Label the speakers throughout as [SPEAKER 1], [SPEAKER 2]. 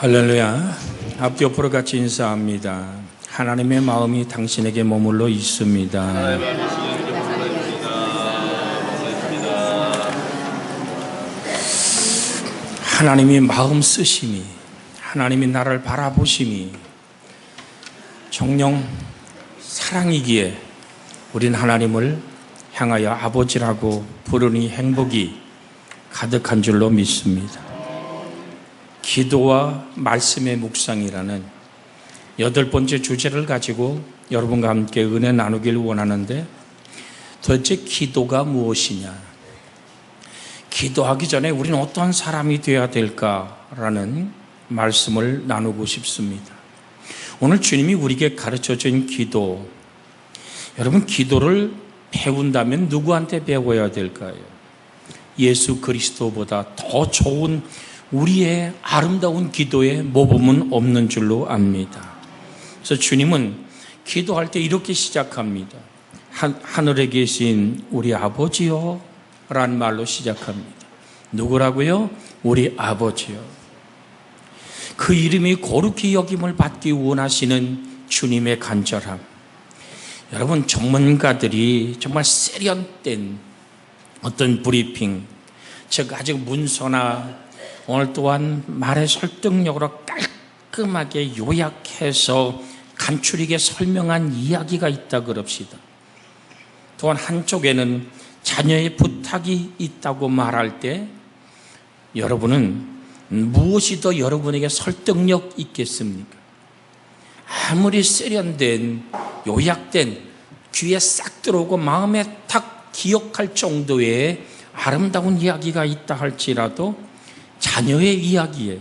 [SPEAKER 1] 할렐루야. 앞뒤 옆으로 같이 인사합니다. 하나님의 마음이 당신에게 머물러 있습니다. 하나님이 마음 쓰심이, 하나님이 나를 바라보심이 정녕 사랑이기에 우린 하나님을 향하여 아버지라고 부르니 행복이 가득한 줄로 믿습니다. 기도와 말씀의 묵상이라는 8번째 주제를 가지고 여러분과 함께 은혜 나누길 원하는데, 도대체 기도가 무엇이냐? 기도하기 전에 우리는 어떤 사람이 되어야 될까라는 말씀을 나누고 싶습니다. 오늘 주님이 우리에게 가르쳐준 기도, 여러분 기도를 배운다면 누구한테 배워야 될까요? 예수 그리스도보다 더 좋은 우리의 아름다운 기도에 모범은 없는 줄로 압니다. 그래서 주님은 기도할 때 이렇게 시작합니다. 하늘에 계신 우리 아버지요 라는 말로 시작합니다. 누구라고요? 우리 아버지요. 그 이름이 거룩히 여김을 받기 원하시는 주님의 간절함. 여러분, 전문가들이 정말 세련된 어떤 브리핑, 즉 아직 문서나 오늘 또한 말의 설득력으로 깔끔하게 요약해서 간추리게 설명한 이야기가 있다 그럽시다. 또한 한쪽에는 자녀의 부탁이 있다고 말할 때 여러분은 무엇이 더 여러분에게 설득력 있겠습니까? 아무리 세련된, 요약된, 귀에 싹 들어오고 마음에 탁 기억할 정도의 아름다운 이야기가 있다 할지라도 자녀의 이야기에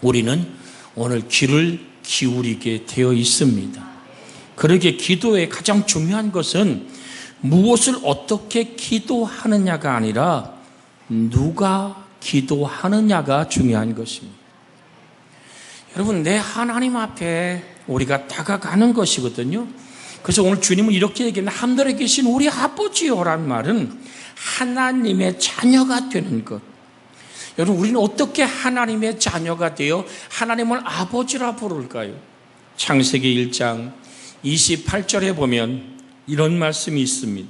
[SPEAKER 1] 우리는 오늘 귀를 기울이게 되어 있습니다. 그러기에 기도의 가장 중요한 것은 무엇을 어떻게 기도하느냐가 아니라 누가 기도하느냐가 중요한 것입니다. 여러분, 내 하나님 앞에 우리가 다가가는 것이거든요. 그래서 오늘 주님은 이렇게 얘기합니다. 하늘에 계신 우리 아버지요라는 말은 하나님의 자녀가 되는 것. 여러분, 우리는 어떻게 하나님의 자녀가 되어 하나님을 아버지라 부를까요? 창세기 1장 28절에 보면 이런 말씀이 있습니다.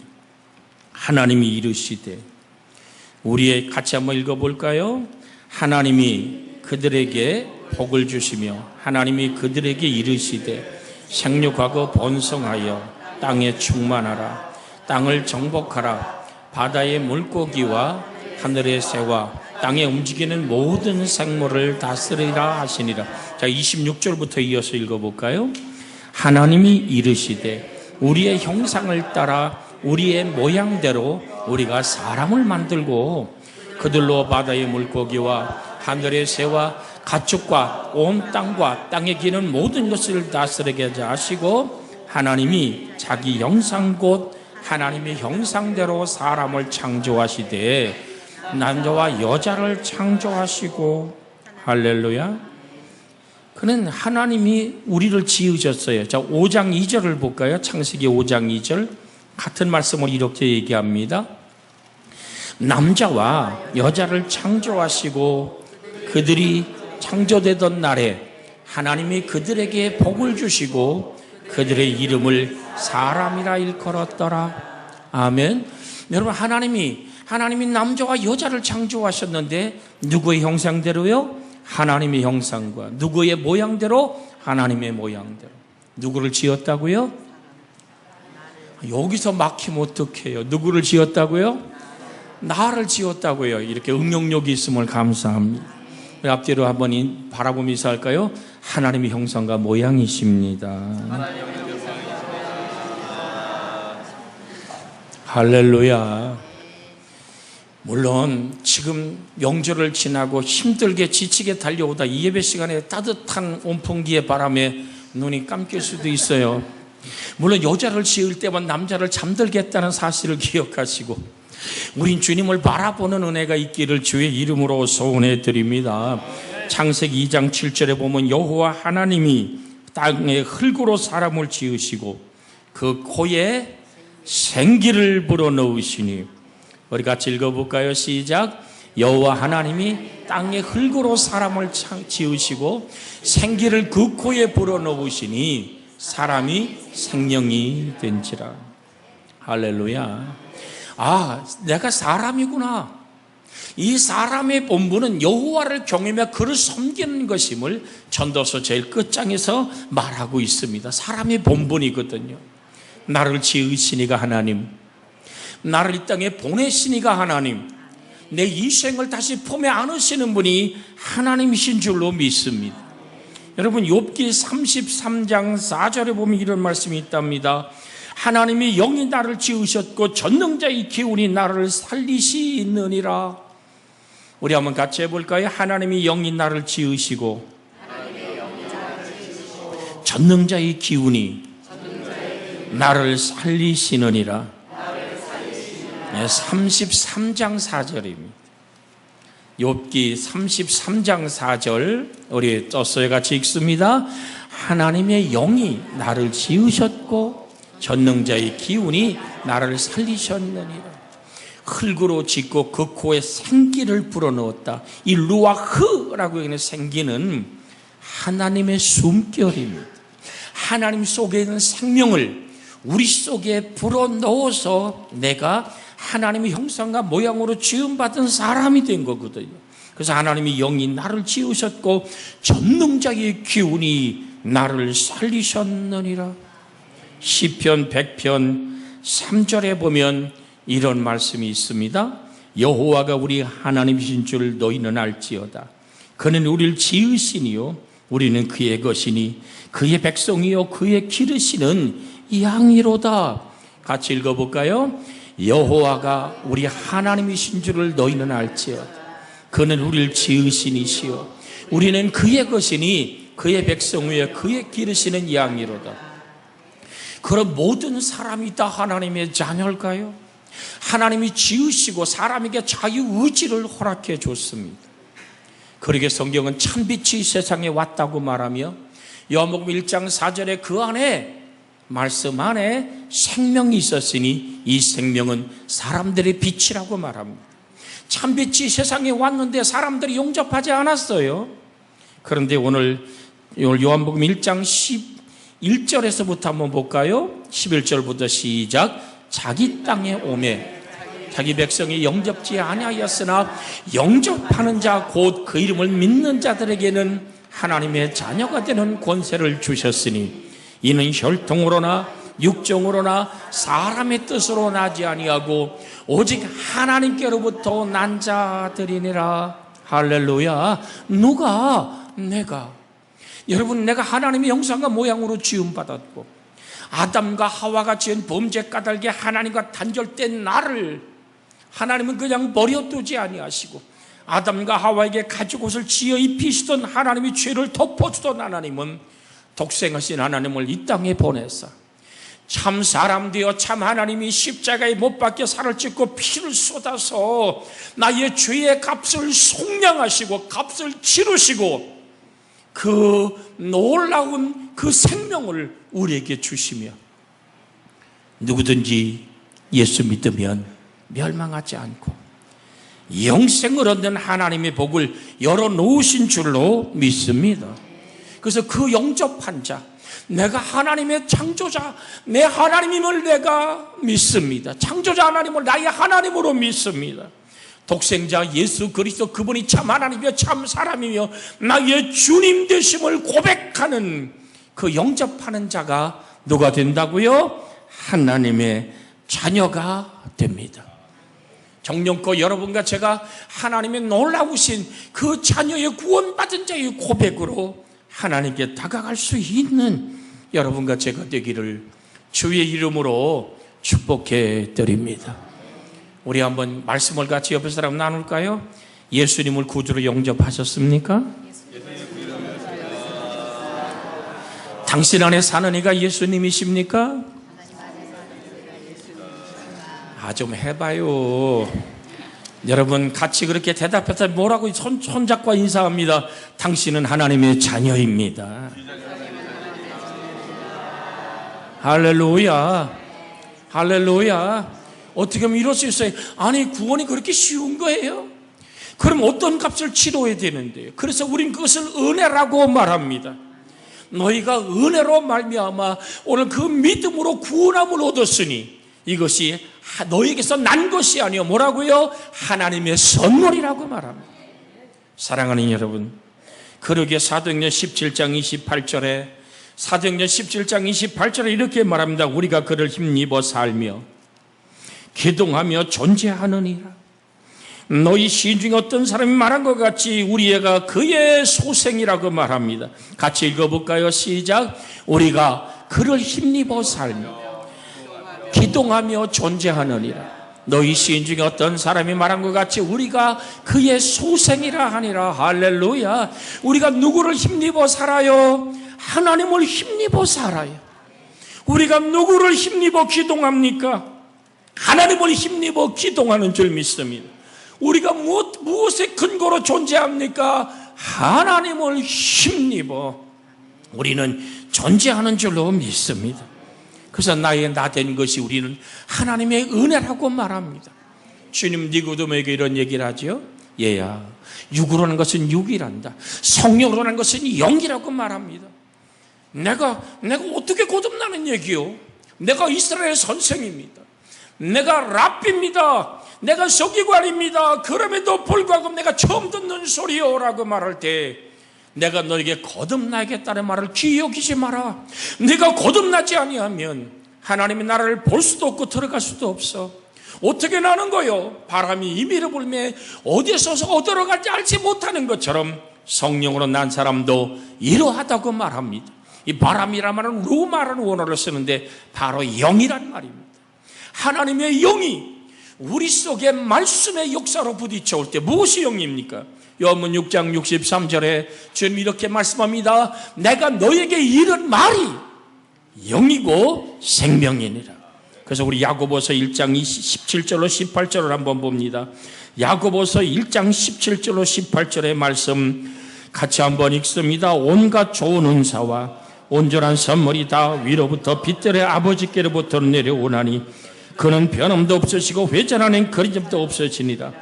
[SPEAKER 1] 하나님이 이르시되, 우리의 같이 한번 읽어볼까요? 하나님이 그들에게 복을 주시며 하나님이 그들에게 이르시되 생육하고 번성하여 땅에 충만하라. 땅을 정복하라. 바다의 물고기와 하늘의 새와 땅에 움직이는 모든 생물을 다스리라 하시니라. 자, 26절부터 이어서 읽어볼까요? 하나님이 이르시되 우리의 형상을 따라 우리의 모양대로 우리가 사람을 만들고 그들로 바다의 물고기와 하늘의 새와 가축과 온 땅과 땅에 기는 모든 것을 다스리게 하시고, 하나님이 자기 형상 곧 하나님의 형상대로 사람을 창조하시되 남자와 여자를 창조하시고, 할렐루야. 그는 하나님이 우리를 지으셨어요. 자, 5장 2절을 볼까요? 창세기 5장 2절 같은 말씀을 이렇게 얘기합니다. 남자와 여자를 창조하시고 그들이 창조되던 날에 하나님이 그들에게 복을 주시고 그들의 이름을 사람이라 일컬었더라. 아멘. 여러분, 하나님이 남자와 여자를 창조하셨는데 누구의 형상대로요? 하나님의 형상과. 누구의 모양대로? 하나님의 모양대로. 누구를 지었다고요? 여기서 막히면 어떡해요? 누구를 지었다고요? 나를 지었다고요. 이렇게 응용력이 있음을 감사합니다. 앞뒤로 한번 바라보면서 할까요? 하나님의 형상과 모양이십니다. 할렐루야. 물론 지금 명절을 지나고 힘들게 지치게 달려오다 이 예배 시간에 따뜻한 온풍기의 바람에 눈이 감길 수도 있어요. 물론 여자를 지을 때만 남자를 잠들겠다는 사실을 기억하시고 우린 주님을 바라보는 은혜가 있기를 주의 이름으로 소원해 드립니다. 창세기 2장 7절에 보면 여호와 하나님이 땅에 흙으로 사람을 지으시고 그 코에 생기를 불어넣으시니, 우리 같이 읽어볼까요? 시작. 여호와 하나님이 땅의 흙으로 사람을 지으시고 생기를 그 코에 불어넣으시니 사람이 생명이 된지라. 할렐루야. 아, 내가 사람이구나. 이 사람의 본분은 여호와를 경외하며 그를 섬기는 것임을 전도서 제일 끝장에서 말하고 있습니다. 사람의 본분이거든요. 나를 지으시니가 하나님, 나를 이 땅에 보내시니가 하나님, 내 이 생을 다시 품에 안으시는 분이 하나님이신 줄로 믿습니다. 여러분, 욥기 33장 4절에 보면 이런 말씀이 있답니다. 하나님이 영이 나를 지으셨고 전능자의 기운이 나를 살리시느니라. 우리 한번 같이 해볼까요? 하나님이 영이 나를 지으시고 전능자의 기운이 나를 살리시느니라. 33장 4절입니다. 욥기 33장 4절 우리 떴어요. 같이 읽습니다. 하나님의 영이 나를 지으셨고 전능자의 기운이 나를 살리셨느니라. 흙으로 짓고 그 코에 생기를 불어넣었다. 이 루아흐라고 하는 생기는 하나님의 숨결입니다. 하나님 속에 있는 생명을 우리 속에 불어넣어서 내가 하나님의 형상과 모양으로 지음받은 사람이 된 거거든요. 그래서 하나님이 영이 나를 지으셨고 전능자의 기운이 나를 살리셨느니라. 시편 100편 3절에 보면 이런 말씀이 있습니다. 여호와가 우리 하나님이신 줄 너희는 알지어다. 그는 우리를 지으시니요 우리는 그의 것이니 그의 백성이요 그의 기르시는 양이로다. 같이 읽어볼까요? 여호와가 우리 하나님이신 줄을 너희는 알지어다. 그는 우리를 지으시니시요 우리는 그의 것이니 그의 백성이요 그의 기르시는 양이로다. 그럼 모든 사람이 다 하나님의 자녀일까요? 하나님이 지으시고 사람에게 자유의지를 허락해 줬습니다. 그러게 성경은 참빛이 세상에 왔다고 말하며 요한복음 1장 4절에 그 안에 말씀 안에 생명이 있었으니 이 생명은 사람들의 빛이라고 말합니다. 참빛이 세상에 왔는데 사람들이 용접하지 않았어요. 그런데 오늘 요한복음 1장 11절에서부터 한번 볼까요? 11절부터 시작. 자기 땅에 오매 자기 백성이 영접지 아니하였으나 영접하는 자 곧 그 이름을 믿는 자들에게는 하나님의 자녀가 되는 권세를 주셨으니 이는 혈통으로나 육정으로나 사람의 뜻으로 나지 아니하고 오직 하나님께로부터 난 자들이니라. 할렐루야. 누가? 내가. 여러분, 내가 하나님의 형상과 모양으로 지음받았고 아담과 하와가 지은 범죄 까닭에 하나님과 단절된 나를 하나님은 그냥 버려두지 아니하시고 아담과 하와에게 가죽옷을 지어 입히시던 하나님이 죄를 덮어주던 하나님은 독생하신 하나님을 이 땅에 보내사 참 사람 되어 참 하나님이 십자가에 못 박혀 살을 찢고 피를 쏟아서 나의 죄의 값을 속량하시고 값을 치르시고 그 놀라운 그 생명을 우리에게 주시며 누구든지 예수 믿으면 멸망하지 않고 영생을 얻는 하나님의 복을 열어놓으신 줄로 믿습니다. 그래서 그 영접한 자, 내가 하나님의 창조자, 내 하나님임을 내가 믿습니다. 창조자 하나님을 나의 하나님으로 믿습니다. 독생자 예수 그리스도 그분이 참 하나님이며 참 사람이며 나의 주님 되심을 고백하는 그 영접하는 자가 누가 된다고요? 하나님의 자녀가 됩니다. 정령껏 여러분과 제가 하나님의 놀라우신 그 자녀의 구원받은 자의 고백으로 하나님께 다가갈 수 있는 여러분과 제가 되기를 주의 이름으로 축복해 드립니다. 우리 한번 말씀을 같이 옆에 사람 나눌까요? 예수님을 구주로 영접하셨습니까? 당신 안에 사는 이가 예수님이십니까? 좀 해봐요. 여러분 같이 그렇게 대답해서 뭐라고 손잡고 인사합니다. 당신은 하나님의 자녀입니다. 할렐루야. 할렐루야. 어떻게 하면 이럴 수 있어요? 아니 구원이 그렇게 쉬운 거예요? 그럼 어떤 값을 치러야 되는데요? 그래서 우린 그것을 은혜라고 말합니다. 너희가 은혜로 말미암아 오늘 그 믿음으로 구원함을 얻었으니 이것이 너희에게서 난 것이 아니요 뭐라고요? 하나님의 선물이라고 말합니다. 사랑하는 여러분, 그러기에 사도행전 17장 28절에 사도행전 17장 28절에 이렇게 말합니다. 우리가 그를 힘입어 살며 기동하며 존재하느니라. 너희 시인 중에 어떤 사람이 말한 것 같이 우리 애가 그의 소생이라고 말합니다. 같이 읽어볼까요? 시작. 우리가 그를 힘입어 살며 기동하며 존재하느니라. 너희 시인 중에 어떤 사람이 말한 것 같이 우리가 그의 소생이라 하니라. 할렐루야. 우리가 누구를 힘입어 살아요? 하나님을 힘입어 살아요. 우리가 누구를 힘입어 기동합니까? 하나님을 힘입어 기동하는 줄 믿습니다. 우리가 무엇의 근거로 존재합니까? 하나님을 힘입어 우리는 존재하는 줄로 믿습니다. 그래서 나의 나 된 것이 우리는 하나님의 은혜라고 말합니다. 주님 니고데모에게 이런 얘기를 하죠. 얘야, 육으로 하는 것은 육이란다. 성령으로 하는 것은 영이라고 말합니다. 내가 어떻게 거듭나는 얘기요? 내가 이스라엘 선생입니다. 내가 랍비입니다. 내가 서기관입니다. 그럼에도 불구하고 내가 처음 듣는 소리요라고 말할 때 내가 너에게 거듭나겠다는 말을 귀히 여기지 마라. 네가 거듭나지 아니하면 하나님의 나라를 볼 수도 없고 들어갈 수도 없어. 어떻게 나는 거요? 바람이 임의로 불매 어디에서 어디로 갈지 알지 못하는 것처럼 성령으로 난 사람도 이러하다고 말합니다. 이 바람이란 말은 로마라는 원어를 쓰는데 바로 영이란 말입니다. 하나님의 영이 우리 속에 말씀의 역사로 부딪혀올 때 무엇이 영입니까? 요한복음 6장 63절에 주님 이렇게 말씀합니다. 내가 너에게 이른 말이 영이고 생명이니라. 그래서 우리 야고보서 1장 17절로 18절을 한번 봅니다. 야고보서 1장 17절로 18절의 말씀 같이 한번 읽습니다. 온갖 좋은 은사와 온전한 선물이 다 위로부터 빛들의 아버지께로부터 내려오나니 그는 변함도 없으시고 회전하는 그림도 없으시니라.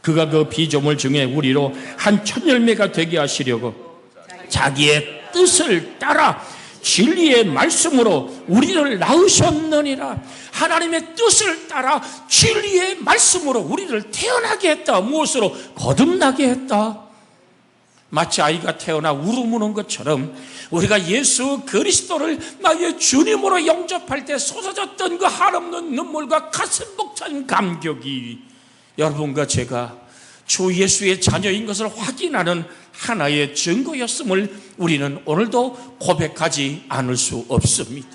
[SPEAKER 1] 그가 그 피조물 중에 우리로 한 첫 열매가 되게 하시려고 자기의 뜻을 따라 진리의 말씀으로 우리를 낳으셨느니라. 하나님의 뜻을 따라 진리의 말씀으로 우리를 태어나게 했다. 무엇으로? 거듭나게 했다. 마치 아이가 태어나 울음 우는 것처럼 우리가 예수 그리스도를 나의 주님으로 영접할 때 쏟아졌던 그 한없는 눈물과 가슴 벅찬 감격이 여러분과 제가 주 예수의 자녀인 것을 확인하는 하나의 증거였음을 우리는 오늘도 고백하지 않을 수 없습니다.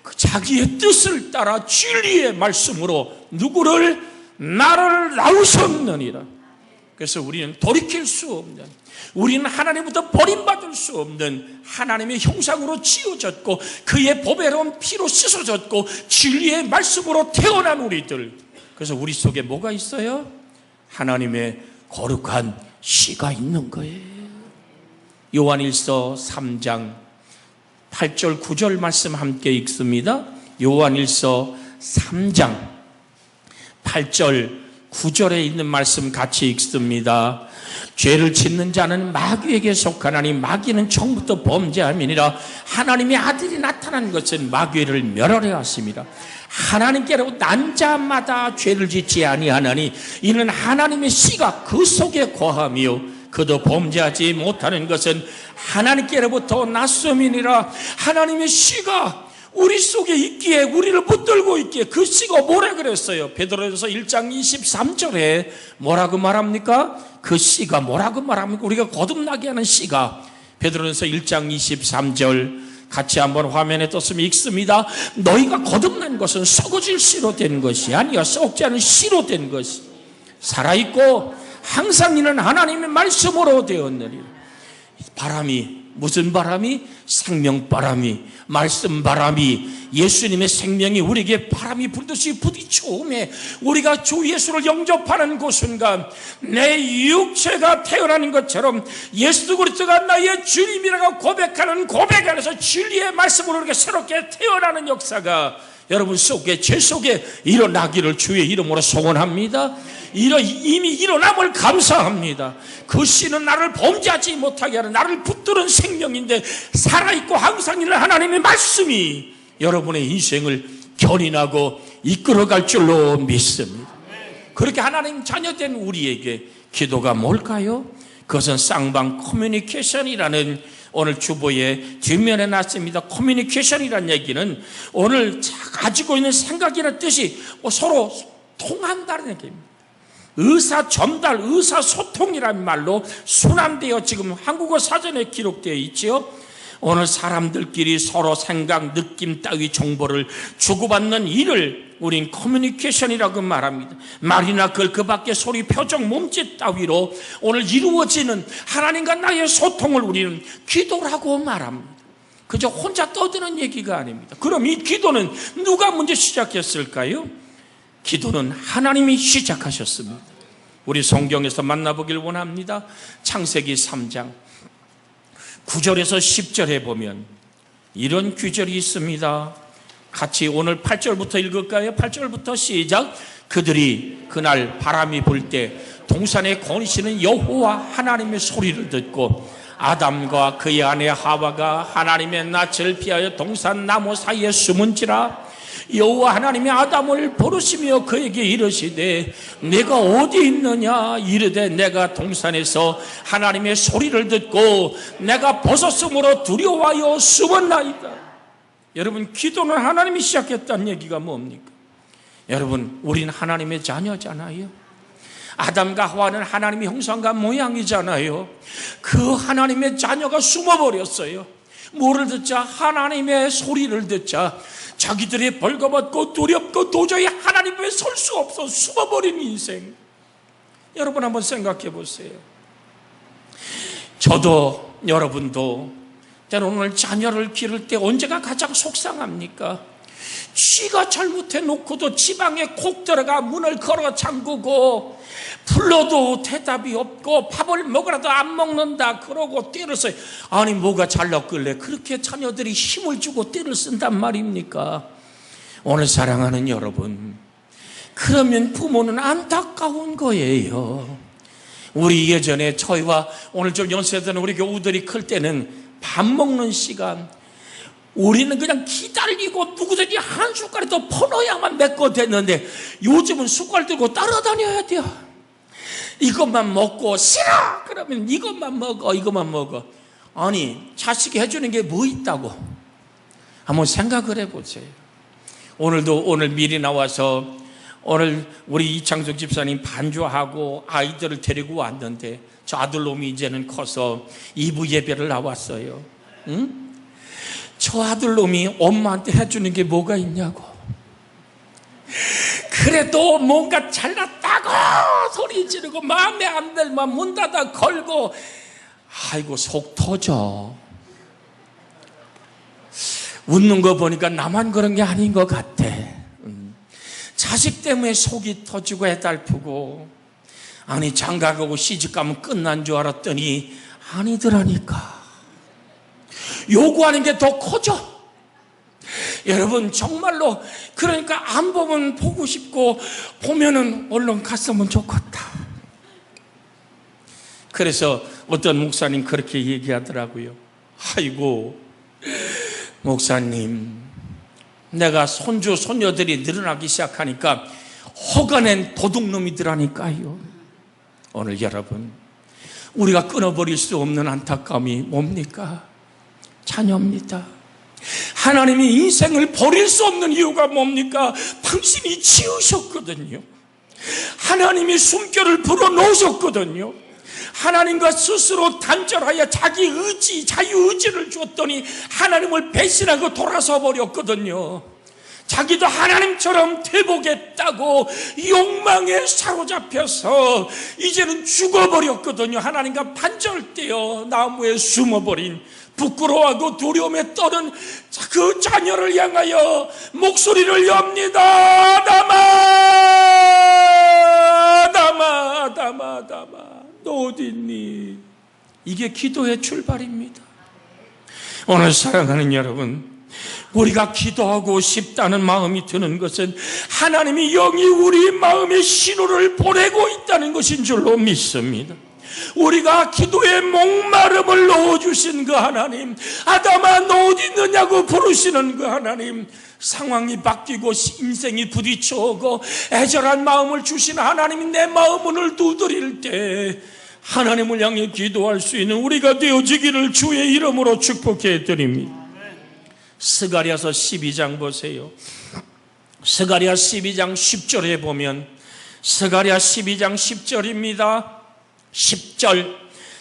[SPEAKER 1] 그 자기의 뜻을 따라 진리의 말씀으로 누구를? 나를 낳으셨느니라. 그래서 우리는 돌이킬 수 없는, 우리는 하나님부터 버림받을 수 없는 하나님의 형상으로 지어졌고 그의 보배로운 피로 씻어졌고 진리의 말씀으로 태어난 우리들. 그래서 우리 속에 뭐가 있어요? 하나님의 거룩한 씨가 있는 거예요. 요한일서 3장 8절 9절 말씀 함께 읽습니다. 요한일서 3장 8절 9절에 있는 말씀 같이 읽습니다. 죄를 짓는 자는 마귀에게 속하나니 마귀는 처음부터 범죄함이니라. 하나님의 아들이 나타난 것은 마귀를 멸하려 하심이라. 하나님께로 난 자마다 죄를 짓지 아니하나니 이는 하나님의 씨가 그 속에 거하며 그도 범죄하지 못하는 것은 하나님께로부터 났음이니라. 하나님의 씨가 우리 속에 있기에, 우리를 붙들고 있기에 그 씨가 뭐라 그랬어요? 베드로전서 1장 23절에 뭐라고 말합니까? 그 씨가 뭐라고 말합니까? 우리가 거듭나게 하는 씨가 베드로전서 1장 23절 같이 한번 화면에 떴으면 읽습니다. 너희가 거듭난 것은 썩어질 씨로 된 것이 아니요 썩지 않은 씨로 된 것이 살아있고 항상 이는 하나님의 말씀으로 되었느니라. 바람이, 무슨 바람이? 생명바람이, 말씀바람이, 예수님의 생명이 우리에게 바람이 불듯이 부딪혀오매 우리가 주 예수를 영접하는 그 순간 내 육체가 태어나는 것처럼 예수 그리스도가 나의 주님이라고 고백하는 고백 안에서 진리의 말씀으로 이렇게 새롭게 태어나는 역사가 여러분 속에, 제 속에 일어나기를 주의 이름으로 소원합니다. 이미 일어남을 감사합니다. 그 씨는 나를 범죄하지 못하게 하는 나를 붙드는 생명인데 살아있고 항상 있는 하나님의 말씀이 여러분의 인생을 견인하고 이끌어갈 줄로 믿습니다. 그렇게 하나님 자녀된 우리에게 기도가 뭘까요? 그것은 쌍방 커뮤니케이션이라는 오늘 주보의 뒷면에 놨습니다. 커뮤니케이션이라는 얘기는 오늘 가지고 있는 생각이나 뜻이 서로 통한다는 얘기입니다. 의사 전달, 의사 소통이라는 말로 순환되어 지금 한국어 사전에 기록되어 있지요. 오늘 사람들끼리 서로 생각, 느낌 따위 정보를 주고받는 일을 우린 커뮤니케이션이라고 말합니다. 말이나 글, 그 밖에 소리, 표정, 몸짓 따위로 오늘 이루어지는 하나님과 나의 소통을 우리는 기도라고 말합니다. 그저 혼자 떠드는 얘기가 아닙니다. 그럼 이 기도는 누가 먼저 시작했을까요? 기도는 하나님이 시작하셨습니다. 우리 성경에서 만나보길 원합니다. 창세기 3장 9절에서 10절에 보면 이런 규절이 있습니다. 같이 오늘 8절부터 읽을까요? 8절부터 시작. 그들이 그날 바람이 불 때 동산에 거니시는 여호와 하나님의 소리를 듣고 아담과 그의 아내 하와가 하나님의 낯을 피하여 동산 나무 사이에 숨은지라. 여호와 하나님이 아담을 부르시며 그에게 이르시되 내가 어디 있느냐. 이르되 내가 동산에서 하나님의 소리를 듣고 내가 벗었으므로 두려워하여 숨었나이다. 여러분, 기도는 하나님이 시작했다는 얘기가 뭡니까? 여러분, 우린 하나님의 자녀잖아요. 아담과 하와는 하나님의 형상과 모양이잖아요. 그 하나님의 자녀가 숨어버렸어요. 뭐를 듣자? 하나님의 소리를 듣자 자기들이 벌거벗고 두렵고 도저히 하나님 앞에 설 수 없어 숨어버린 인생. 여러분 한번 생각해 보세요. 저도 여러분도 때로는 오늘 자녀를 기를 때 언제가 가장 속상합니까? 쥐가 잘못해 놓고도 지방에 콕 들어가 문을 걸어 잠그고 불러도 대답이 없고 밥을 먹으라도 안 먹는다 그러고 떼를 써요. 아니 뭐가 잘났길래 그렇게 자녀들이 힘을 주고 떼를 쓴단 말입니까? 오늘 사랑하는 여러분, 그러면 부모는 안타까운 거예요. 우리 예전에 저희와 오늘 좀 연세든 우리 교우들이 클 때는 밥 먹는 시간 우리는 그냥 기다리고 누구든지 한 숟갈이 더 퍼넣어야만 맺고 됐는데 요즘은 숟갈 들고 따라다녀야 돼요. 이것만 먹고 싫어 그러면 이것만 먹어. 아니 자식이 해주는 게 뭐 있다고 한번 생각을 해보세요. 오늘 미리 나와서 오늘 우리 이창석 집사님 반주하고 아이들을 데리고 왔는데 저 아들놈이 이제는 커서 2부 예배를 나왔어요. 응? 저 아들놈이 엄마한테 해주는 게 뭐가 있냐고. 그래도 뭔가 잘났다고 소리 지르고 마음에 안 들면 문 닫아 걸고 아이고 속 터져. 웃는 거 보니까 나만 그런 게 아닌 것 같아. 자식 때문에 속이 터지고 애달프고 아니 장가가고 시집가면 끝난 줄 알았더니 아니더라니까. 요구하는 게 더 커져. 여러분 정말로 그러니까 안 보면 보고 싶고 보면은 얼른 갔으면 좋겠다. 그래서 어떤 목사님 그렇게 얘기하더라고요. 아이고 목사님, 내가 손주 손녀들이 늘어나기 시작하니까 허가낸 도둑놈이더라니까요. 오늘 여러분 우리가 끊어버릴 수 없는 안타까움이 뭡니까? 자녀입니다. 하나님이 인생을 버릴 수 없는 이유가 뭡니까? 당신이 지으셨거든요. 하나님이 숨결을 불어넣으셨거든요. 하나님과 스스로 단절하여 자기 의지, 자유의지를 줬더니 하나님을 배신하고 돌아서 버렸거든요. 자기도 하나님처럼 되보겠다고 욕망에 사로잡혀서 이제는 죽어버렸거든요. 하나님과 반절되어 나무에 숨어버린 부끄러워하고 두려움에 떠는 그 자녀를 향하여 목소리를 엽니다. 담아 너 어디 있니? 이게 기도의 출발입니다. 오늘 사랑하는 여러분, 우리가 기도하고 싶다는 마음이 드는 것은 하나님이 영이 우리 마음에 신호를 보내고 있다는 것인 줄로 믿습니다. 우리가 기도에 목마름을 넣어주신 그 하나님, 아담아 너 어디 있느냐고 부르시는 그 하나님, 상황이 바뀌고 인생이 부딪혀오고 애절한 마음을 주신 하나님이 내 마음을 두드릴 때 하나님을 향해 기도할 수 있는 우리가 되어지기를 주의 이름으로 축복해 드립니다. 스가랴서 12장 보세요. 스가랴 12장 10절에 보면, 스가랴 12장 10절입니다. 10절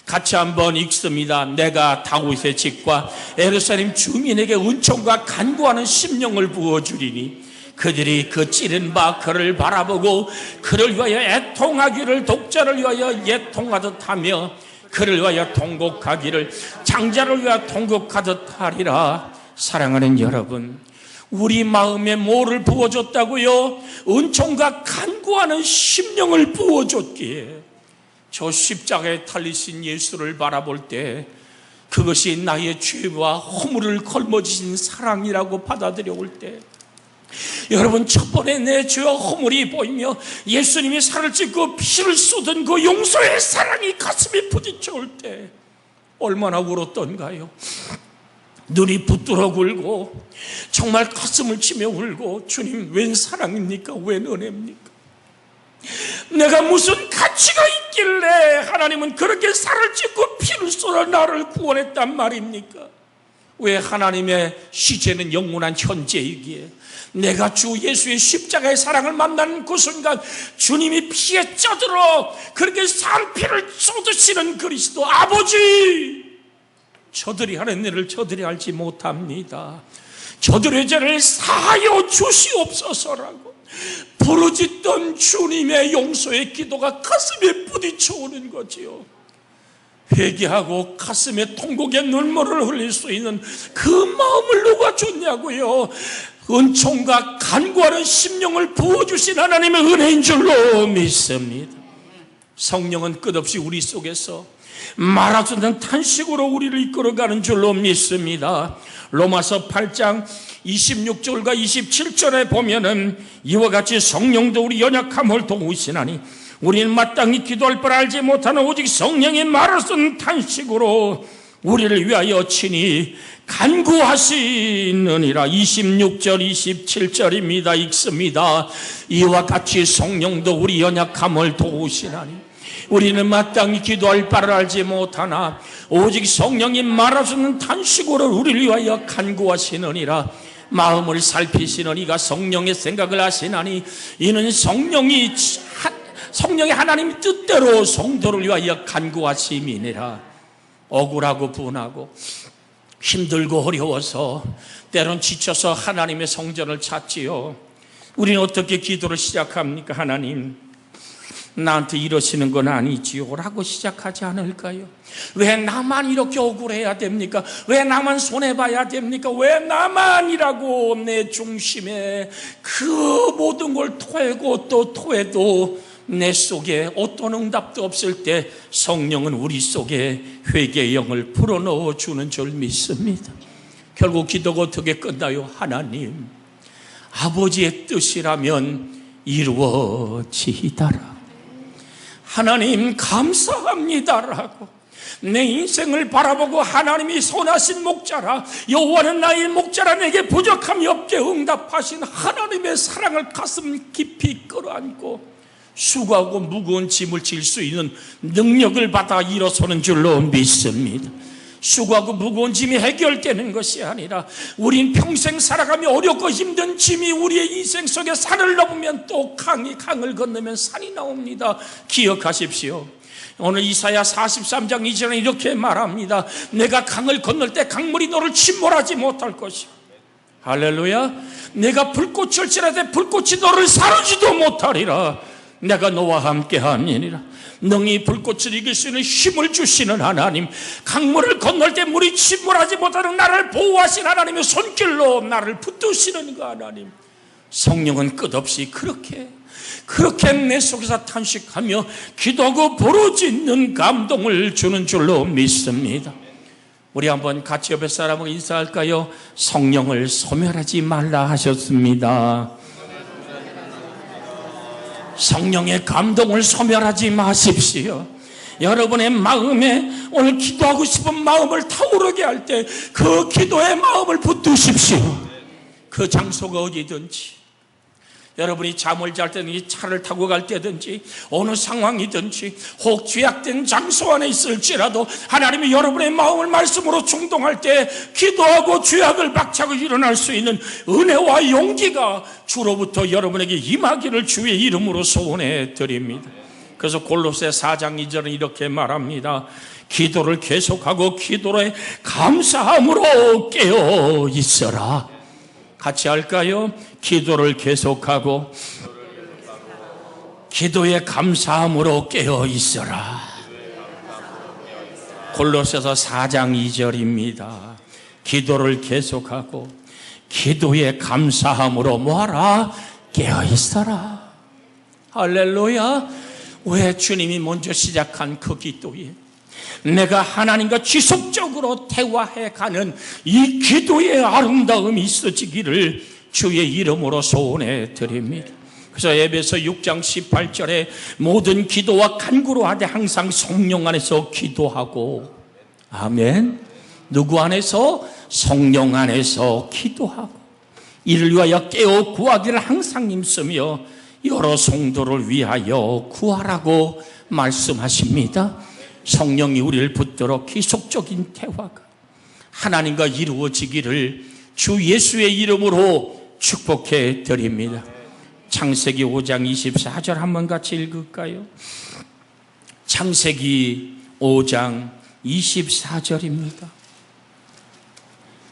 [SPEAKER 1] 같이 한번 읽습니다. 내가 다윗의 집과 예루살렘 주민에게 은총과 간구하는 심령을 부어주리니 그들이 그 찌른 바 그를 바라보고 그를 위하여 애통하기를 독자를 위하여 애통하듯 하며 그를 위하여 통곡하기를 장자를 위하여 통곡하듯 하리라. 사랑하는 여러분, 우리 마음에 뭐를 부어줬다고요? 은총과 간구하는 심령을 부어줬기에 저 십자가에 달리신 예수를 바라볼 때 그것이 나의 죄와 허물을 걸머지신 사랑이라고 받아들여 올 때, 여러분, 첫 번에 내 죄와 허물이 보이며 예수님이 살을 찢고 피를 쏟은 그 용서의 사랑이 가슴에 부딪혀 올 때 얼마나 울었던가요? 눈이 붙들어 굴고 정말 가슴을 치며 울고, 주님 웬 사랑입니까? 웬 은혜입니까? 내가 무슨 가치가 있길래 하나님은 그렇게 살을 찢고 피를 쏟아 나를 구원했단 말입니까? 왜 하나님의 시제는 영원한 현재이기에 내가 주 예수의 십자가의 사랑을 만나는 그 순간 주님이 피에 쪄들어 그렇게 산 피를 쏟으시는 그리스도 아버지, 저들이 하는 일을 저들이 알지 못합니다. 저들의 죄를 사하여 주시옵소서라고 부르짖던 주님의 용서의 기도가 가슴에 부딪혀오는 거지요. 회개하고 가슴에 통곡의 눈물을 흘릴 수 있는 그 마음을 누가 줬냐고요? 은총과 간구하는 심령을 부어주신 하나님의 은혜인 줄로 믿습니다. 성령은 끝없이 우리 속에서 말하자는 탄식으로 우리를 이끌어가는 줄로 믿습니다. 로마서 8장 26절과 27절에 보면은 이와 같이 성령도 우리 연약함을 도우시나니 우리는 마땅히 기도할 바를 알지 못하는 오직 성령의 말을 쓴 탄식으로 우리를 위하여 친히 간구하시느니라. 26절 27절입니다. 읽습니다. 이와 같이 성령도 우리 연약함을 도우시나니 우리는 마땅히 기도할 바를 알지 못하나 오직 성령이 말하시는 탄식으로 우리를 위하여 간구하시느니라. 마음을 살피시는 이가 성령의 생각을 하시나니 이는 성령이 하나님의 뜻대로 성도를 위하여 간구하심이니라. 억울하고 분하고 힘들고 어려워서 때론 지쳐서 하나님의 성전을 찾지요. 우리는 어떻게 기도를 시작합니까? 하나님, 나한테 이러시는 건 아니지요 라고 시작하지 않을까요? 왜 나만 이렇게 억울해야 됩니까? 왜 나만 손해봐야 됩니까? 왜 나만이라고 내 중심에 그 모든 걸 토하고 또 토해도 내 속에 어떤 응답도 없을 때 성령은 우리 속에 회개의 영을 불어넣어 주는 줄 믿습니다. 결국 기도가 어떻게 끝나요? 하나님, 아버지의 뜻이라면 이루어지이다라. 하나님 감사합니다라고 내 인생을 바라보고 하나님이 선하신 목자라, 여호와는 나의 목자라, 내게 부족함이 없게 응답하신 하나님의 사랑을 가슴 깊이 끌어안고 수고하고 무거운 짐을 질 수 있는 능력을 받아 일어서는 줄로 믿습니다. 수고하고 무거운 짐이 해결되는 것이 아니라 우린 평생 살아가며 어렵고 힘든 짐이 우리의 인생 속에 산을 넘으면 또 강을 건너면 산이 나옵니다. 기억하십시오. 오늘 이사야 43장 2절은 이렇게 말합니다. 내가 강을 건널 때 강물이 너를 침몰하지 못할 것이고, 할렐루야, 내가 불꽃을 지나되 불꽃이 너를 사르지도 못하리라. 내가 너와 함께함이니라. 능히 불꽃을 이길 수 있는 힘을 주시는 하나님, 강물을 건널 때 물이 침몰하지 못하는 나를 보호하신 하나님의 손길로 나를 붙드시는 그 하나님, 성령은 끝없이 그렇게 내 속에서 탄식하며 기도하고 부르짖는 감동을 주는 줄로 믿습니다. 우리 한번 같이 옆에 사람하고 인사할까요? 성령을 소멸하지 말라 하셨습니다. 성령의 감동을 소멸하지 마십시오. 여러분의 마음에 오늘 기도하고 싶은 마음을 타오르게 할 때 그 기도의 마음을 붙드십시오. 그 장소가 어디든지, 여러분이 잠을 잘 때든지 차를 타고 갈 때든지 어느 상황이든지 혹 죄악된 장소 안에 있을지라도 하나님이 여러분의 마음을 말씀으로 충동할 때 기도하고 죄악을 박차고 일어날 수 있는 은혜와 용기가 주로부터 여러분에게 임하기를 주의 이름으로 소원해 드립니다. 그래서 골로새 4장 2절은 이렇게 말합니다. 기도를 계속하고 기도에 감사함으로 깨어 있어라. 같이 할까요? 기도를 계속하고 기도에 감사함으로 깨어 있어라. 골로새서 4장 2절입니다. 기도를 계속하고 기도에 감사함으로 뭐하라? 깨어 있어라. 할렐루야. 왜 주님이 먼저 시작한 그 기도에 내가 하나님과 지속적으로 대화해가는 이 기도의 아름다움이 있어지기를 주의 이름으로 소원해 드립니다. 그래서 에베소 6장 18절에 모든 기도와 간구로 하되 항상 성령 안에서 기도하고, 아멘. 누구 안에서? 성령 안에서 기도하고 이를 위하여 깨어 구하기를 항상 힘쓰며 여러 성도를 위하여 구하라고 말씀하십니다. 성령이 우리를 붙들어 기속적인 대화가 하나님과 이루어지기를 주 예수의 이름으로 축복해 드립니다. 창세기 5장 24절 한번 같이 읽을까요? 창세기 5장 24절입니다.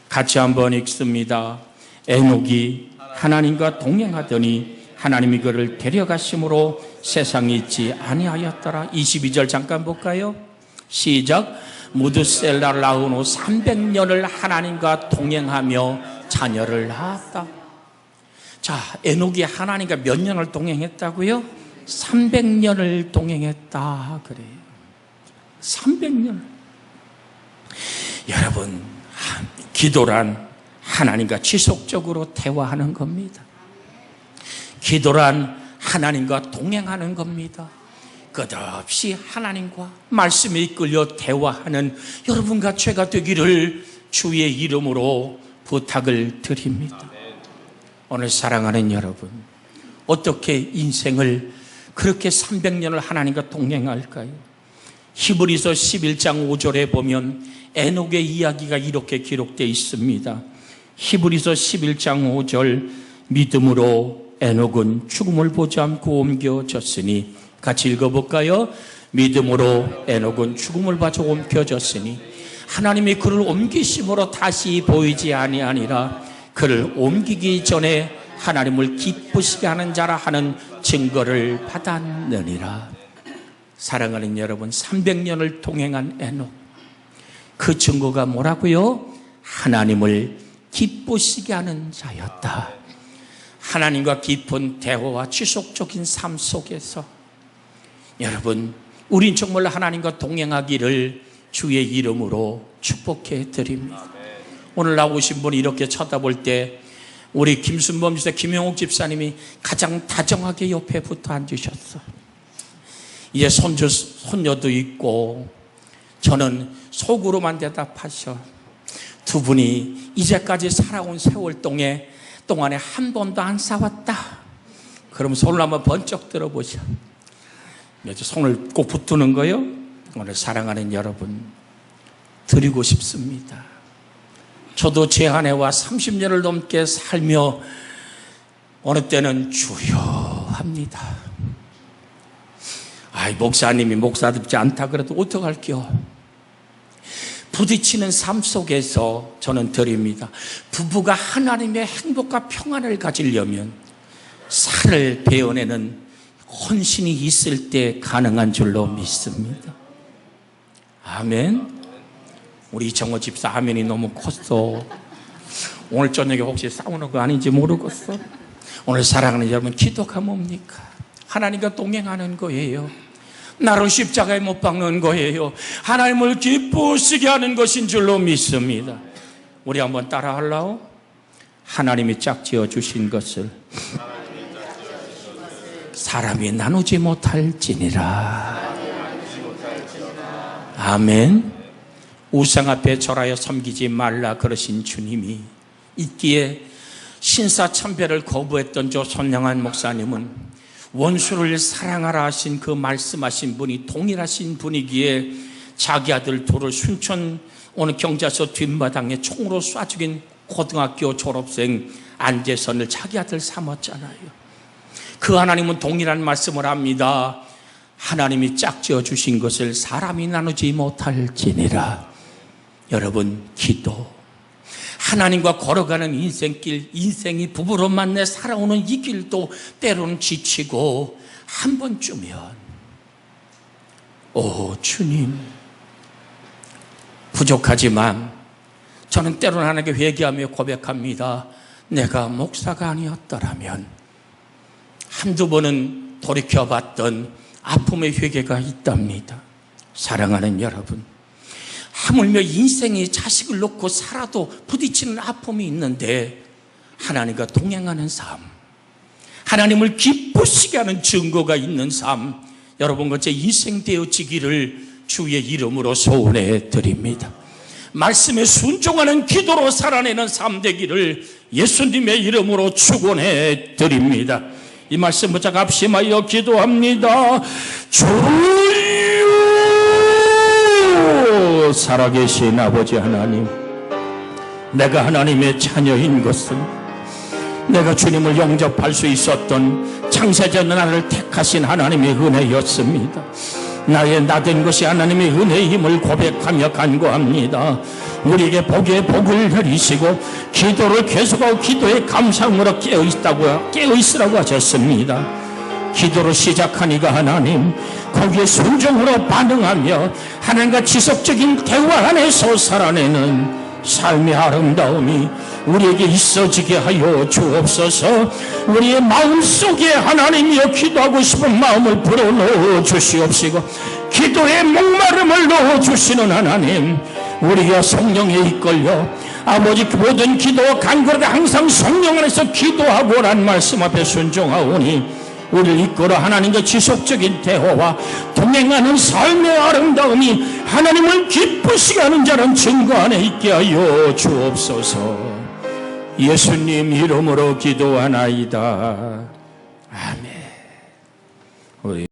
[SPEAKER 1] 같이 한번 읽습니다. 에녹이 하나님과 동행하더니 하나님이 그를 데려가심으로 세상에 있지 아니하였더라. 22절 잠깐 볼까요? 시작. 무드셀라를 낳은 후 300년을 하나님과 동행하며 자녀를 낳았다. 자, 에녹이 하나님과 몇 년을 동행했다고요? 300년을 동행했다 그래요. 300년. 여러분, 기도란 하나님과 지속적으로 대화하는 겁니다. 기도란 하나님과 동행하는 겁니다. 끝없이 하나님과 말씀에 이끌려 대화하는 여러분과 제가 되기를 주의 이름으로 부탁을 드립니다. 오늘 사랑하는 여러분, 어떻게 인생을 그렇게 300년을 하나님과 동행할까요? 히브리서 11장 5절에 보면 에녹의 이야기가 이렇게 기록되어 있습니다. 히브리서 11장 5절, 믿음으로 에녹은 죽음을 보지 않고 옮겨졌으니, 같이 읽어볼까요? 믿음으로 에녹은 죽음을 봐서 옮겨졌으니 하나님이 그를 옮기심으로 다시 보이지 아니하니라. 그를 옮기기 전에 하나님을 기쁘시게 하는 자라 하는 증거를 받았느니라. 사랑하는 여러분, 300년을 동행한 에녹, 그 증거가 뭐라고요? 하나님을 기쁘시게 하는 자였다. 하나님과 깊은 대화와 지속적인 삶 속에서 여러분, 우린 정말 하나님과 동행하기를 주의 이름으로 축복해 드립니다. 오늘 나오신 분이 이렇게 쳐다볼 때 우리 김순범 집사, 김영옥 집사님이 가장 다정하게 옆에 붙어 앉으셨어. 이제 손녀도 있고, 저는 속으로만 대답하셔. 두 분이 이제까지 살아온 세월 동안에 한 번도 안 싸웠다. 그럼 손을 한번 번쩍 들어보셔. 손을 꼭 붙드는 거요. 오늘 사랑하는 여러분, 드리고 싶습니다. 저도 제 아내와 30년을 넘게 살며 어느 때는 주여 합니다. 아이, 목사님이 목사답지 않다 그래도 어떡할게요. 부딪히는 삶 속에서 저는 드립니다. 부부가 하나님의 행복과 평안을 가지려면 살을 베어내는 헌신이 있을 때 가능한 줄로 믿습니다. 아멘. 우리 정호 집사 아멘이 너무 컸어. 오늘 저녁에 혹시 싸우는 거 아닌지 모르겠어. 오늘 사랑하는 여러분, 기도가 뭡니까? 하나님과 동행하는 거예요. 나를 십자가에 못 박는 거예요. 하나님을 기쁘시게 하는 것인 줄로 믿습니다. 우리 한번 따라 하려고? 하나님이 짝지어 주신 것을 사람이 나누지 못할지니라. 아멘. 우상 앞에 절하여 섬기지 말라 그러신 주님이 있기에 신사참배를 거부했던 저 선량한 목사님은 원수를 사랑하라 하신 그 말씀하신 분이 동일하신 분이기에 자기 아들 둘을 순천 어느 경자서 뒷마당에 총으로 쏴 죽인 고등학교 졸업생 안재선을 자기 아들 삼았잖아요. 그 하나님은 동일한 말씀을 합니다. 하나님이 짝지어 주신 것을 사람이 나누지 못할지니라. 여러분, 기도, 하나님과 걸어가는 인생길, 인생이 부부로 만나 살아오는 이 길도 때로는 지치고 한 번쯤이면 오 주님, 부족하지만 저는 때로는 하나님께 회개하며 고백합니다. 내가 목사가 아니었더라면 한두 번은 돌이켜봤던 아픔의 회개가 있답니다. 사랑하는 여러분, 하물며 인생에 자식을 놓고 살아도 부딪히는 아픔이 있는데 하나님과 동행하는 삶, 하나님을 기쁘시게 하는 증거가 있는 삶, 여러분과 제 인생 되어지기를 주의 이름으로 소원해 드립니다. 말씀에 순종하는 기도로 살아내는 삶 되기를 예수님의 이름으로 축원해 드립니다. 이 말씀 붙잡고 합심하여 기도합니다. 주여, 살아계신 아버지 하나님, 내가 하나님의 자녀인 것은 내가 주님을 영접할 수 있었던 창세전 나를 택하신 하나님의 은혜였습니다. 나의 나된 것이 하나님의 은혜의 힘을 고백하며 간구합니다. 우리에게 복의 복을 내리시고 기도를 계속하고 기도의 감사함으로 깨어있으라고 하셨습니다. 기도를 시작하니까 하나님, 거기에 순종으로 반응하며 하나님과 지속적인 대화 안에서 살아내는 삶의 아름다움이 우리에게 있어지게 하여 주옵소서. 우리의 마음속에 하나님이여 기도하고 싶은 마음을 불어넣어 주시옵시고 기도의 목마름을 넣어주시는 하나님, 우리가 성령에 이끌려 아버지 모든 기도와 간구를 항상 성령 안에서 기도하고란 말씀 앞에 순종하오니 우리를 이끌어 하나님과 지속적인 대화와 동행하는 삶의 아름다움이 하나님을 기쁘시게 하는 자는 증거 안에 있게 하여 주옵소서. 예수님 이름으로 기도하나이다. 아멘. 우리